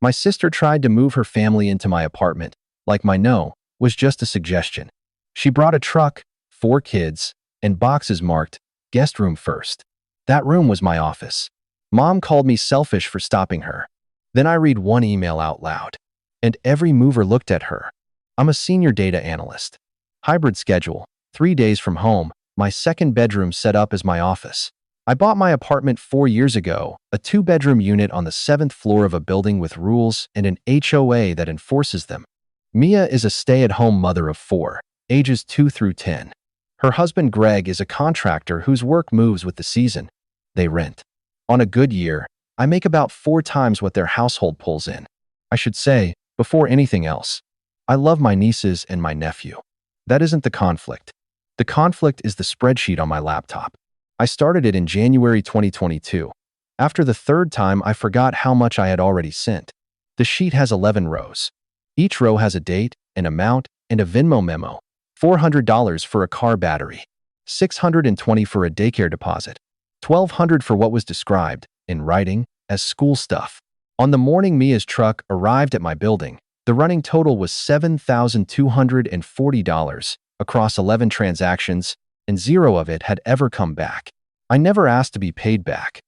My sister tried to move her family into my apartment, like my no was just a suggestion. She brought a truck, 4 kids, and boxes marked guest room first. That room was my office. Mom called me selfish for stopping her. Then I read one email out loud, and every mover looked at her. I'm a senior data analyst. Hybrid schedule, 3 days from home, my second bedroom set up as my office. I bought my apartment 4 years ago, a 2-bedroom unit on the 7th floor of a building with rules and an HOA that enforces them. Mia is a stay-at-home mother of 4, ages 2 through 10. Her husband Greg is a contractor whose work moves with the season. They rent. On a good year, I make about 4 times what their household pulls in. I should say, before anything else, I love my nieces and my nephew. That isn't the conflict. The conflict is the spreadsheet on my laptop. I started it in January 2022. After the 3rd time, I forgot how much I had already sent. The sheet has 11 rows. Each row has a date, an amount, and a Venmo memo. $400 for a car battery. $620 for a daycare deposit. $1,200 for what was described, in writing, as school stuff. On the morning Mia's truck arrived at my building, the running total was $7,240 across 11 transactions, and 0 of it had ever come back. I never asked to be paid back.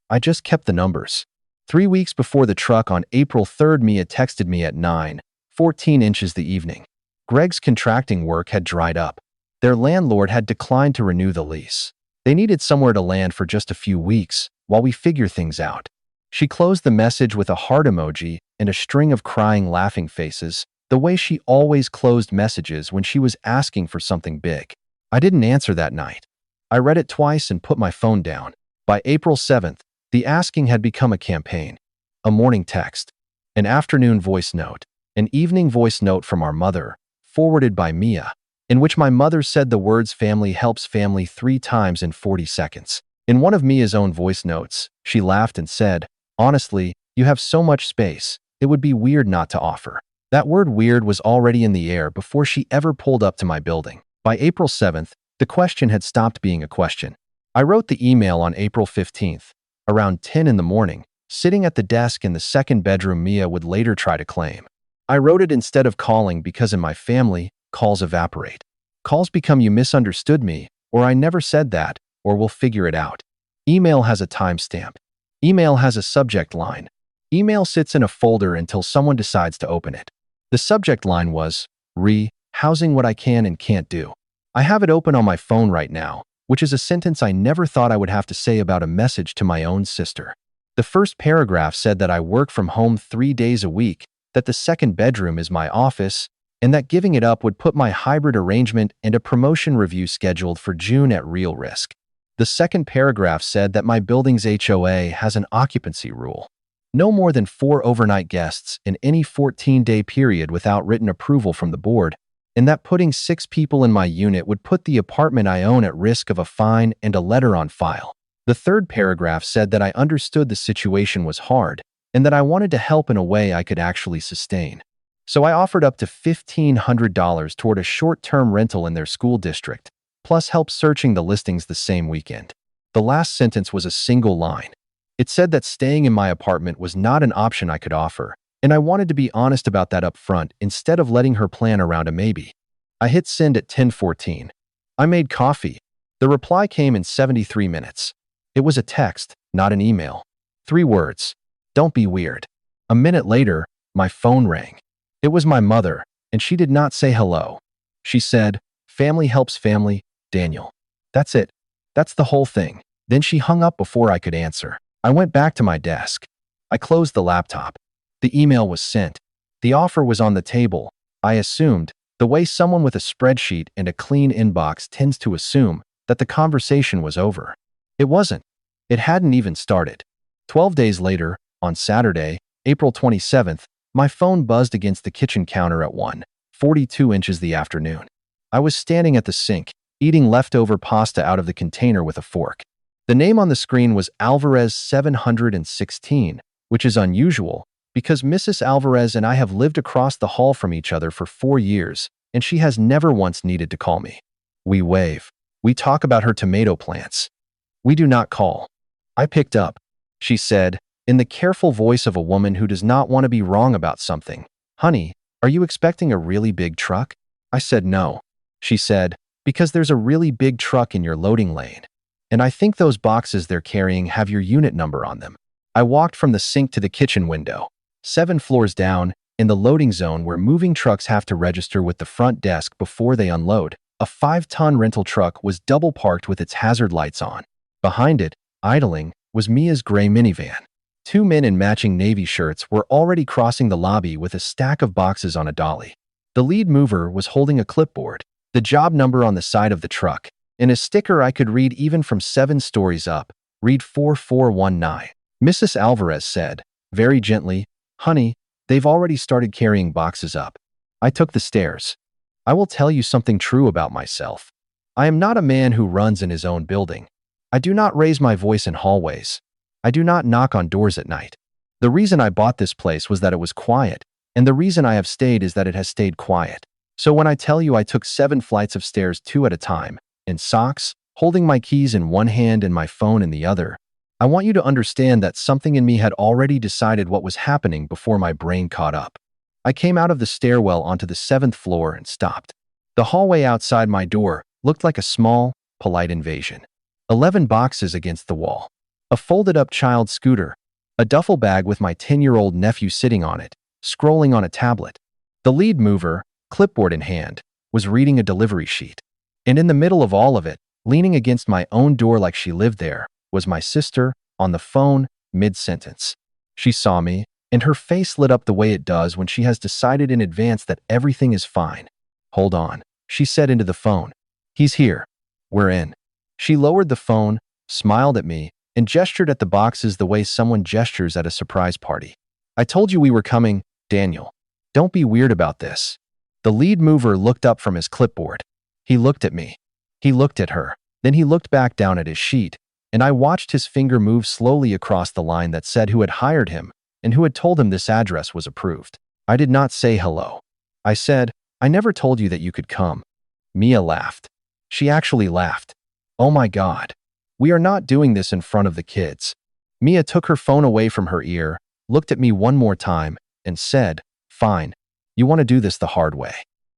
I just kept the numbers. 3 weeks before the truck on April 3rd, Mia texted me at 9:14 inches the evening. Greg's contracting work had dried up. Their landlord had declined to renew the lease. They needed somewhere to land for just a few weeks while we figure things out. She closed the message with a heart emoji and a string of crying, laughing faces, the way she always closed messages when she was asking for something big. I didn't answer that night. I read it twice and put my phone down. By April 7th, the asking had become a campaign. A morning text, an afternoon voice note, an evening voice note from our mother, forwarded by Mia, in which my mother said the words "family helps family" 3 times in 40 seconds. In one of Mia's own voice notes, she laughed and said, "Honestly, you have so much space, it would be weird not to offer." That word "weird" was already in the air before she ever pulled up to my building. By April 7th, the question had stopped being a question. I wrote the email on April 15th, around 10 in the morning, sitting at the desk in the 2nd bedroom Mia would later try to claim. I wrote it instead of calling because in my family, calls evaporate. Calls become "you misunderstood me," or "I never said that," or "we'll figure it out." Email has a timestamp. Email has a subject line. Email sits in a folder until someone decides to open it. The subject line was, housing what I can and can't do. I have it open on my phone right now, which is a sentence I never thought I would have to say about a message to my own sister. The first paragraph said that I work from home 3 days a week, that the 2nd bedroom is my office, and that giving it up would put my hybrid arrangement and a promotion review scheduled for June at real risk. The 2nd paragraph said that my building's HOA has an occupancy rule. No more than 4 overnight guests in any 14-day period without written approval from the board, and that putting 6 people in my unit would put the apartment I own at risk of a fine and a letter on file. The 3rd paragraph said that I understood the situation was hard and that I wanted to help in a way I could actually sustain. So I offered up to $1,500 toward a short-term rental in their school district, plus help searching the listings the same weekend. The last sentence was a single line. It said that staying in my apartment was not an option I could offer, and I wanted to be honest about that up front instead of letting her plan around a maybe. I hit send at 10:14. I made coffee. The reply came in 73 minutes. It was a text, not an email. 3 words. Don't be weird. A minute later, my phone rang. It was my mother, and she did not say hello. She said, "Family helps family, Daniel." That's it. That's the whole thing. Then she hung up before I could answer. I went back to my desk. I closed the laptop. The email was sent. The offer was on the table. I assumed, the way someone with a spreadsheet and a clean inbox tends to assume, that the conversation was over. It wasn't. It hadn't even started. 12 days later, on Saturday, April 27th, my phone buzzed against the kitchen counter at 1:42 inches the afternoon. I was standing at the sink, eating leftover pasta out of the container with a fork. The name on the screen was Alvarez 716, which is unusual because Mrs. Alvarez and I have lived across the hall from each other for 4 years, and she has never once needed to call me. We wave. We talk about her tomato plants. We do not call. I picked up. She said, in the careful voice of a woman who does not want to be wrong about something. "Honey, are you expecting a really big truck?" I said no. She said, "Because there's a really big truck in your loading lane. And I think those boxes they're carrying have your unit number on them." I walked from the sink to the kitchen window. 7 floors down, in the loading zone where moving trucks have to register with the front desk before they unload, a 5-ton rental truck was double parked with its hazard lights on. Behind it, idling, was Mia's gray minivan. 2 men in matching navy shirts were already crossing the lobby with a stack of boxes on a dolly. The lead mover was holding a clipboard, the job number on the side of the truck, and a sticker I could read even from 7 stories up. "Read 4419. Mrs. Alvarez said, very gently, "Honey, they've already started carrying boxes up." I took the stairs. I will tell you something true about myself. I am not a man who runs in his own building. I do not raise my voice in hallways. I do not knock on doors at night. The reason I bought this place was that it was quiet, and the reason I have stayed is that it has stayed quiet. So when I tell you I took 7 flights of stairs 2 at a time, in socks, holding my keys in one hand and my phone in the other, I want you to understand that something in me had already decided what was happening before my brain caught up. I came out of the stairwell onto the 7th floor and stopped. The hallway outside my door looked like a small, polite invasion. 11 boxes against the wall. A folded-up child scooter. A duffel bag with my 10-year-old nephew sitting on it, scrolling on a tablet. The lead mover, clipboard in hand, was reading a delivery sheet. And in the middle of all of it, leaning against my own door like she lived there, was my sister, on the phone, mid-sentence. She saw me, and her face lit up the way it does when she has decided in advance that everything is fine. "Hold on," she said into the phone. "He's here. We're in." She lowered the phone, smiled at me, and gestured at the boxes the way someone gestures at a surprise party. "I told you we were coming, Daniel. Don't be weird about this." The lead mover looked up from his clipboard. He looked at me. He looked at her. Then he looked back down at his sheet, and I watched his finger move slowly across the line that said who had hired him and who had told him this address was approved. I did not say hello. I said, "I never told you that you could come." Mia laughed. She actually laughed. "Oh my God. We are not doing this in front of the kids." Mia took her phone away from her ear, looked at me one more time, and said, "Fine. You want to do this the hard way."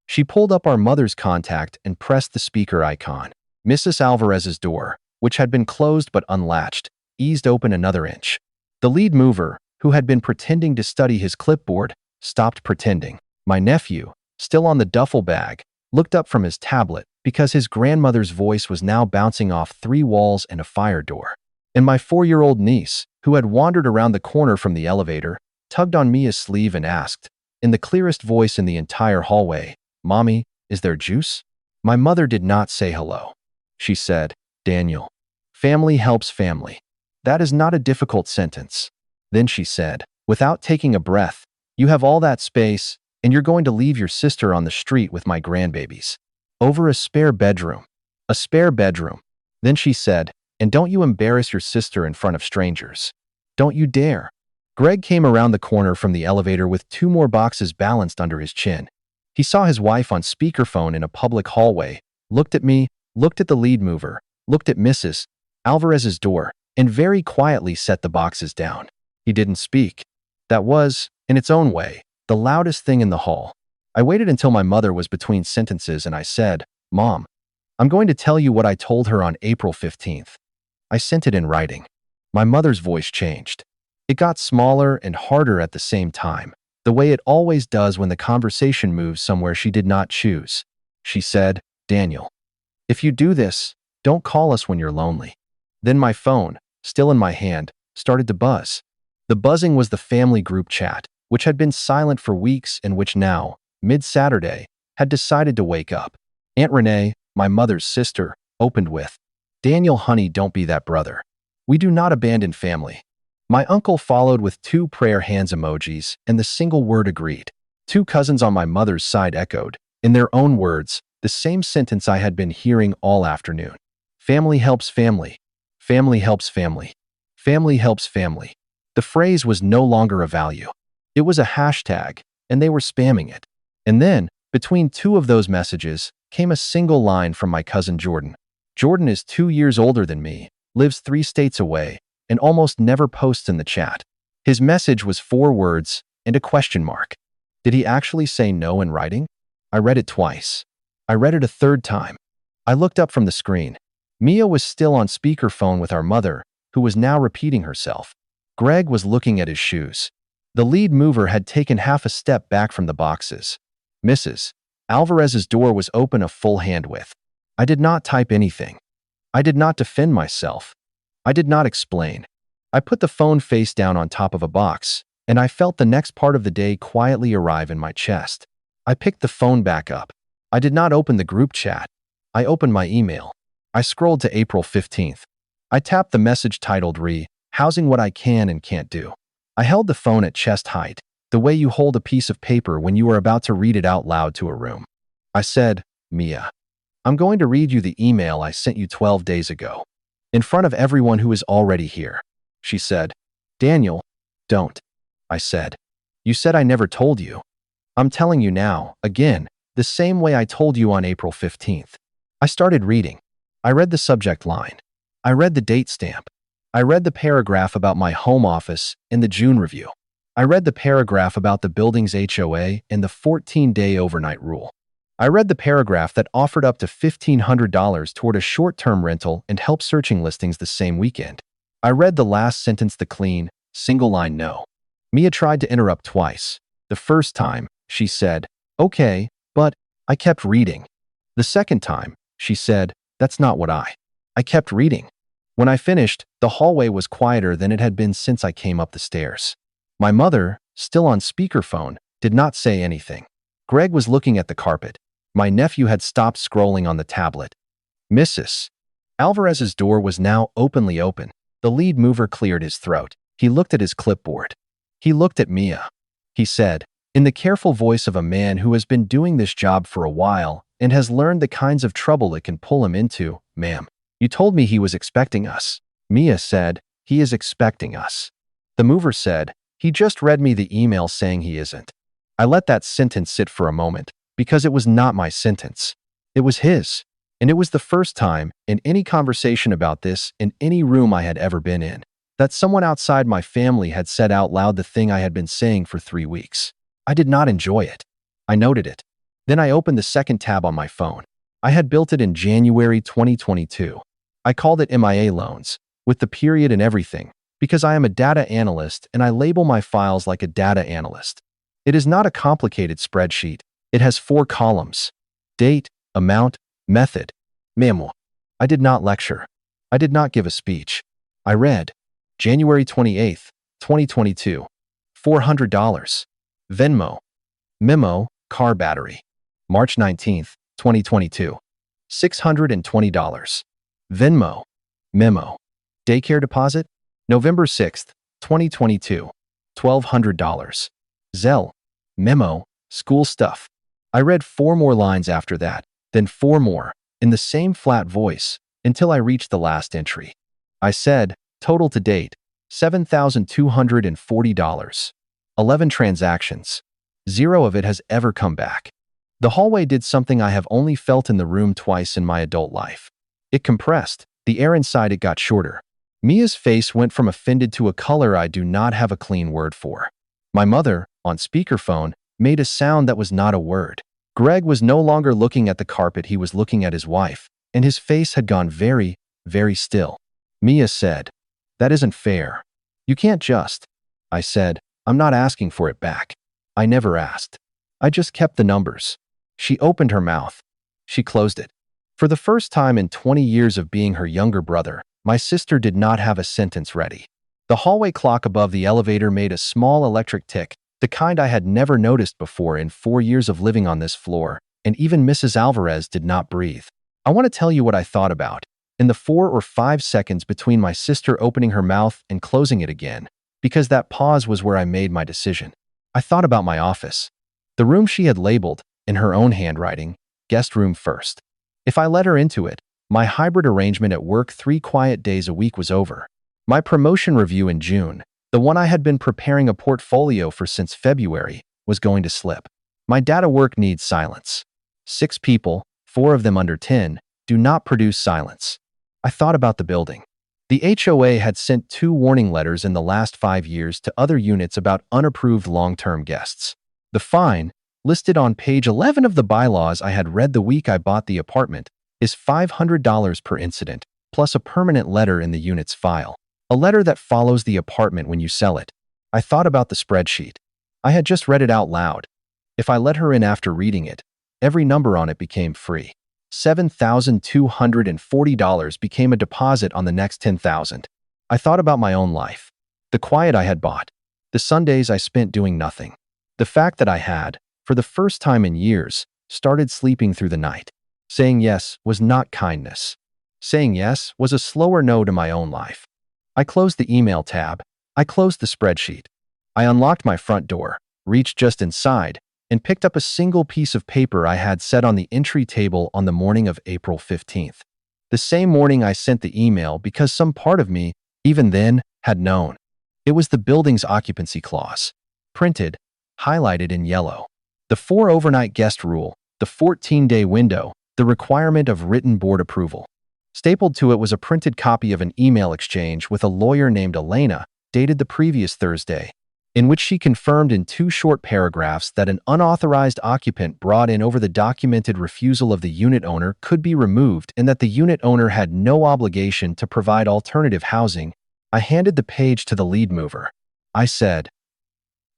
She pulled up our mother's contact and pressed the speaker icon. Mrs. Alvarez's door, which had been closed but unlatched, eased open another inch. The lead mover, who had been pretending to study his clipboard, stopped pretending. My nephew, still on the duffel bag, looked up from his tablet because his grandmother's voice was now bouncing off 3 walls and a fire door. And my 4-year-old niece, who had wandered around the corner from the elevator, tugged on Mia's sleeve and asked, in the clearest voice in the entire hallway, "Mommy, is there juice?" My mother did not say hello. She said, "Daniel, family helps family. That is not a difficult sentence." Then she said, without taking a breath, "You have all that space, and you're going to leave your sister on the street with my grandbabies. Over a spare bedroom. A spare bedroom." Then she said, "And don't you embarrass your sister in front of strangers. Don't you dare." Greg came around the corner from the elevator with 2 more boxes balanced under his chin. He saw his wife on speakerphone in a public hallway, looked at me, looked at the lead mover, looked at Mrs. Alvarez's door, and very quietly set the boxes down. He didn't speak. That was, in its own way, the loudest thing in the hall. I waited until my mother was between sentences and I said, "Mom, I'm going to tell you what I told her on April 15th. I sent it in writing." My mother's voice changed. It got smaller and harder at the same time, the way it always does when the conversation moves somewhere she did not choose. She said, "Daniel, if you do this, don't call us when you're lonely." Then my phone, still in my hand, started to buzz. The buzzing was the family group chat, which had been silent for weeks and which now, mid-Saturday, had decided to wake up. Aunt Renee, my mother's sister, opened with, "Daniel, honey, don't be that brother. We do not abandon family." My uncle followed with 2 prayer hands emojis and the single word "agreed." 2 cousins on my mother's side echoed, in their own words, the same sentence I had been hearing all afternoon. Family helps family. Family helps family. Family helps family. The phrase was no longer a value. It was a hashtag, and they were spamming it. And then, between 2 of those messages, came a single line from my cousin Jordan. Jordan is 2 years older than me, lives 3 states away, and almost never posts in the chat. His message was 4 words and a question mark. Did he actually say no in writing? I read it twice. I read it a third time. I looked up from the screen. Mia was still on speakerphone with our mother, who was now repeating herself. Greg was looking at his shoes. The lead mover had taken half a step back from the boxes. Mrs. Alvarez's door was open a full hand width. I did not type anything. I did not defend myself. I did not explain. I put the phone face down on top of a box, and I felt the next part of the day quietly arrive in my chest. I picked the phone back up. I did not open the group chat. I opened my email. I scrolled to April 15th. I tapped the message titled Housing What I Can and Can't Do. I held the phone at chest height, the way you hold a piece of paper when you are about to read it out loud to a room. I said, Mia, I'm going to read you the email I sent you 12 days ago. In front of everyone who is already here. She said, Daniel, don't. I said, you said I never told you. I'm telling you now, again, the same way I told you on April 15th. I started reading. I read the subject line. I read the date stamp. I read the paragraph about my home office and the June review. I read the paragraph about the building's HOA and the 14-day overnight rule. I read the paragraph that offered up to $1,500 toward a short-term rental and help searching listings the same weekend. I read the last sentence, the clean, single-line no. Mia tried to interrupt twice. The first time, she said, okay, but I kept reading. The second time, she said, that's not what I kept reading. When I finished, the hallway was quieter than it had been since I came up the stairs. My mother, still on speakerphone, did not say anything. Greg was looking at the carpet. My nephew had stopped scrolling on the tablet. Mrs. Alvarez's door was now openly open. The lead mover cleared his throat. He looked at his clipboard. He looked at Mia. He said, in the careful voice of a man who has been doing this job for a while and has learned the kinds of trouble it can pull him into, ma'am, you told me he was expecting us. Mia said, he is expecting us. The mover said, he just read me the email saying he isn't. I let that sentence sit for a moment because it was not my sentence. It was his. And it was the first time in any conversation about this in any room I had ever been in that someone outside my family had said out loud the thing I had been saying for 3 weeks. I did not enjoy it. I noted it. Then I opened the second tab on my phone. I had built it in January 2022. I called it MIA loans, with the period and everything, because I am a data analyst and I label my files like a data analyst. It is not a complicated spreadsheet. It has 4 columns: date, amount, method, memo. I did not lecture. I did not give a speech. I read, January 28th, 2022, $400. Venmo. Memo, car battery. March 19th, 2022, $620. Venmo. Memo. Daycare deposit. November 6th, 2022, $1,200. Zelle. Memo. School stuff. I read 4 more lines after that, then 4 more, in the same flat voice, until I reached the last entry. I said, total to date, $7,240. 11 transactions. 0 of it has ever come back. The hallway did something I have only felt in the room twice in my adult life. It compressed. The air inside it got shorter. Mia's face went from offended to a color I do not have a clean word for. My mother, on speakerphone, made a sound that was not a word. Greg was no longer looking at the carpet, he was looking at his wife, and his face had gone very, very still. Mia said, that isn't fair. You can't just. I said, I'm not asking for it back. I never asked. I just kept the numbers. She opened her mouth. She closed it. For the first time in 20 years of being her younger brother, my sister did not have a sentence ready. The hallway clock above the elevator made a small electric tick, the kind I had never noticed before in 4 years of living on this floor, and even Mrs. Alvarez did not breathe. I want to tell you what I thought about. In the 4 or 5 seconds between my sister opening her mouth and closing it again, because that pause was where I made my decision. I thought about my office. The room she had labeled, in her own handwriting, guest room first. If I let her into it, my hybrid arrangement at work 3 quiet days a week was over. My promotion review in June, the one I had been preparing a portfolio for since February, was going to slip. My data work needs silence. 6 people, 4 of them under 10, do not produce silence. I thought about the building. The HOA had sent 2 warning letters in the last 5 years to other units about unapproved long-term guests. The fine, listed on page 11 of the bylaws I had read the week I bought the apartment, is $500 per incident, plus a permanent letter in the unit's file. A letter that follows the apartment when you sell it. I thought about the spreadsheet. I had just read it out loud. If I let her in after reading it, every number on it became free. $7,240 became a deposit on the next $10,000. I thought about my own life. The quiet I had bought. The Sundays I spent doing nothing. The fact that I had, for the first time in years, started sleeping through the night. Saying yes was not kindness. Saying yes was a slower no to my own life. I closed the email tab. I closed the spreadsheet. I unlocked my front door, reached just inside, and picked up a single piece of paper I had set on the entry table on the morning of April 15th. The same morning I sent the email because some part of me, even then, had known. It was the building's occupancy clause. Printed, highlighted in yellow. The 4 overnight guest rule, the 14-day window, the requirement of written board approval. Stapled to it was a printed copy of an email exchange with a lawyer named Elena, dated the previous Thursday, in which she confirmed in 2 short paragraphs that an unauthorized occupant brought in over the documented refusal of the unit owner could be removed and that the unit owner had no obligation to provide alternative housing. I handed the page to the lead mover. I said,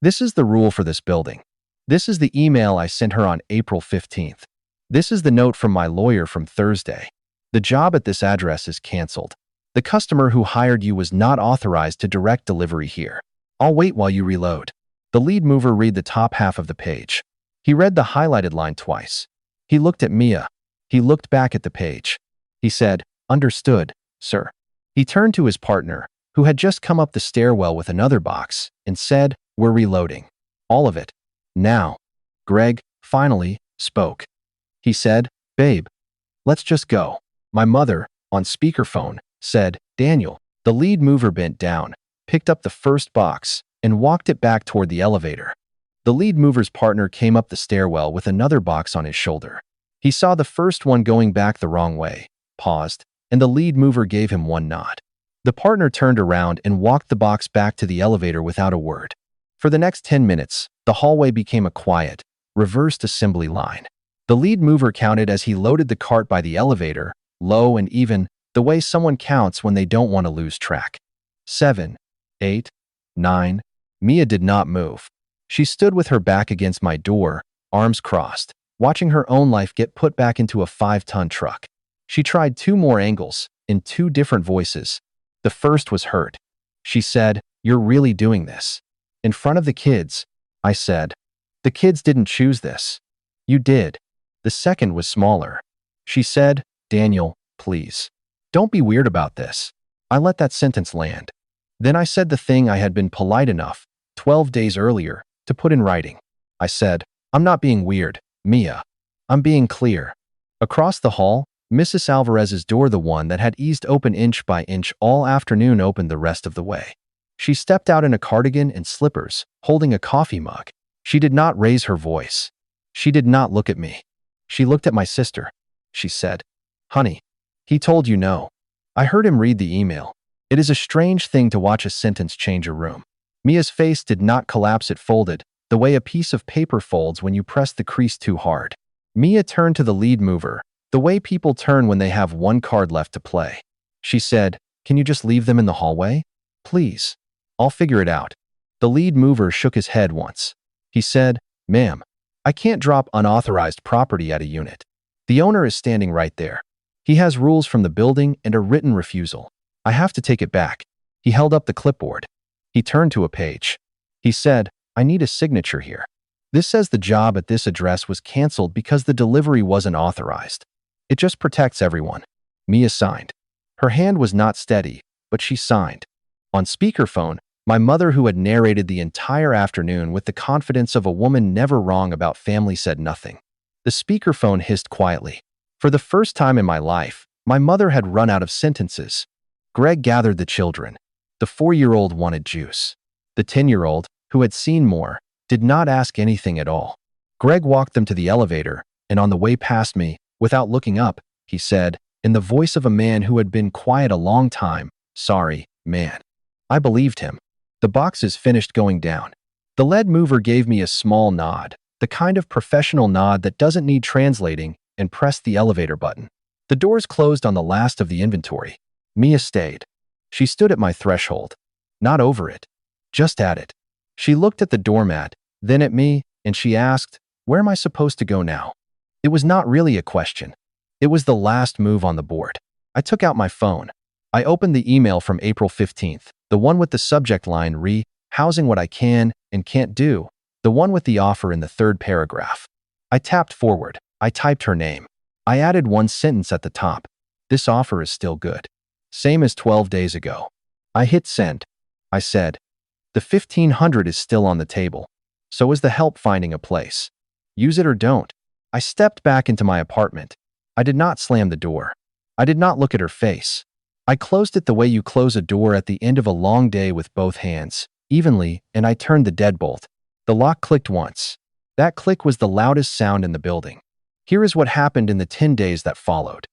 "This is the rule for this building. This is the email I sent her on April 15th. This is the note from my lawyer from Thursday. The job at this address is canceled. The customer who hired you was not authorized to direct delivery here. I'll wait while you reload." The lead mover read the top half of the page. He read the highlighted line twice. He looked at Mia. He looked back at the page. He said, "Understood, sir." He turned to his partner, who had just come up the stairwell with another box, and said, "We're reloading. All of it. Now." Greg, finally, spoke. He said, "Babe, let's just go." My mother, on speakerphone, said, "Daniel." The lead mover bent down, picked up the first box, and walked it back toward the elevator. The lead mover's partner came up the stairwell with another box on his shoulder. He saw the first one going back the wrong way, paused, and the lead mover gave him one nod. The partner turned around and walked the box back to the elevator without a word. For the next 10 minutes, the hallway became a quiet, reversed assembly line. The lead mover counted as he loaded the cart by the elevator, low and even, the way someone counts when they don't want to lose track. 7, 8, 9. Mia did not move. She stood with her back against my door, arms crossed, watching her own life get put back into a 5-ton truck. She tried 2 more angles, in 2 different voices. The first was hurt. She said, "You're really doing this. In front of the kids." I said, "The kids didn't choose this. You did." The second was smaller. She said, "Daniel, please. Don't be weird about this." I let that sentence land. Then I said the thing I had been polite enough, 12 days earlier, to put in writing. I said, "I'm not being weird, Mia. I'm being clear." Across the hall, Mrs. Alvarez's door, the one that had eased open inch by inch all afternoon, opened the rest of the way. She stepped out in a cardigan and slippers, holding a coffee mug. She did not raise her voice. She did not look at me. She looked at my sister. She said, "Honey, he told you no." I heard him read the email. It is a strange thing to watch a sentence change a room. Mia's face did not collapse, it folded, the way a piece of paper folds when you press the crease too hard. Mia turned to the lead mover, the way people turn when they have one card left to play. She said, "Can you just leave them in the hallway? Please. I'll figure it out." The lead mover shook his head once. He said, "Ma'am, I can't drop unauthorized property at a unit. The owner is standing right there. He has rules from the building and a written refusal. I have to take it back." He held up the clipboard. He turned to a page. He said, "I need a signature here. This says the job at this address was canceled because the delivery wasn't authorized. It just protects everyone." Mia signed. Her hand was not steady, but she signed. On speakerphone, my mother, who had narrated the entire afternoon with the confidence of a woman never wrong about family, said nothing. The speakerphone hissed quietly. For the first time in my life, my mother had run out of sentences. Greg gathered the children. The 4-year-old wanted juice. The 10-year-old, who had seen more, did not ask anything at all. Greg walked them to the elevator, and on the way past me, without looking up, he said, in the voice of a man who had been quiet a long time, Sorry, man. I believed him. The boxes finished going down. The lead mover gave me a small nod, the kind of professional nod that doesn't need translating, and pressed the elevator button. The doors closed on the last of the inventory. Mia stayed. She stood at my threshold. Not over it. Just at it. She looked at the doormat, then at me, and she asked, "Where am I supposed to go now?" It was not really a question. It was the last move on the board. I took out my phone. I opened the email from April 15th, the one with the subject line housing what I can and can't do, the one with the offer in the third paragraph. I tapped forward. I typed her name. I added one sentence at the top. This offer is still good. Same as 12 days ago. I hit send. I said, the 1500 is still on the table. So is the help finding a place. Use it or don't. I stepped back into my apartment. I did not slam the door. I did not look at her face. I closed it the way you close a door at the end of a long day with both hands, evenly, and I turned the deadbolt. The lock clicked once. That click was the loudest sound in the building. Here is what happened in the 10 days that followed.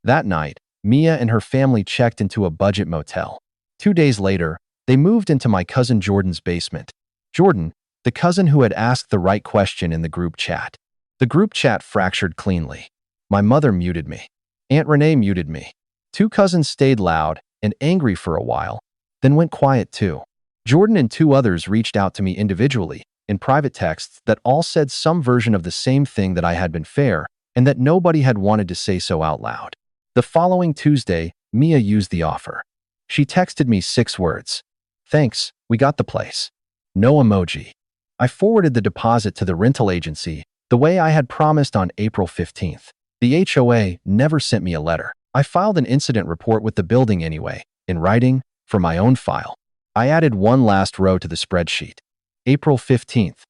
That night, Mia and her family checked into a budget motel. 2 days later, they moved into my cousin Jordan's basement. Jordan, the cousin who had asked the right question in the group chat. The group chat fractured cleanly. My mother muted me. Aunt Renee muted me. 2 cousins stayed loud and angry for a while, then went quiet too. Jordan and 2 others reached out to me individually in private texts that all said some version of the same thing, that I had been fair and that nobody had wanted to say so out loud. The following Tuesday, Mia used the offer. She texted me 6 words. Thanks, we got the place. No emoji. I forwarded the deposit to the rental agency the way I had promised on April 15th. The HOA never sent me a letter. I filed an incident report with the building anyway, in writing, for my own file. I added one last row to the spreadsheet. April 15th,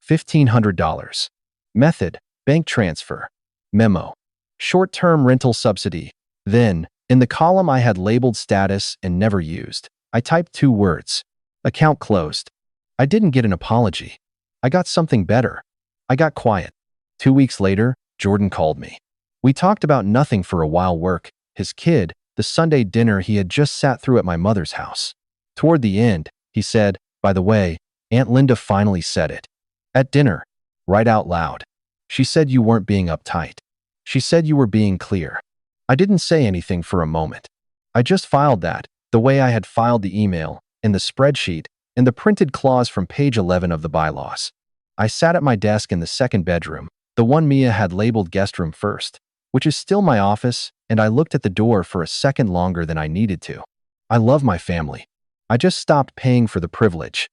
$1,500. Method, bank transfer. Memo, short-term rental subsidy. Then, in the column I had labeled status and never used, I typed 2 words. Account closed. I didn't get an apology. I got something better. I got quiet. 2 weeks later, Jordan called me. We talked about nothing for a while: work, his kid, the Sunday dinner he had just sat through at my mother's house. Toward the end, he said, "By the way, Aunt Linda finally said it. At dinner. Right out loud. She said you weren't being uptight. She said you were being clear." I didn't say anything for a moment. I just filed that, the way I had filed the email, in the spreadsheet, in the printed clause from page 11 of the bylaws. I sat at my desk in the second bedroom, the one Mia had labeled guest room first, which is still my office, and I looked at the door for a second longer than I needed to. I love my family. I just stopped paying for the privilege.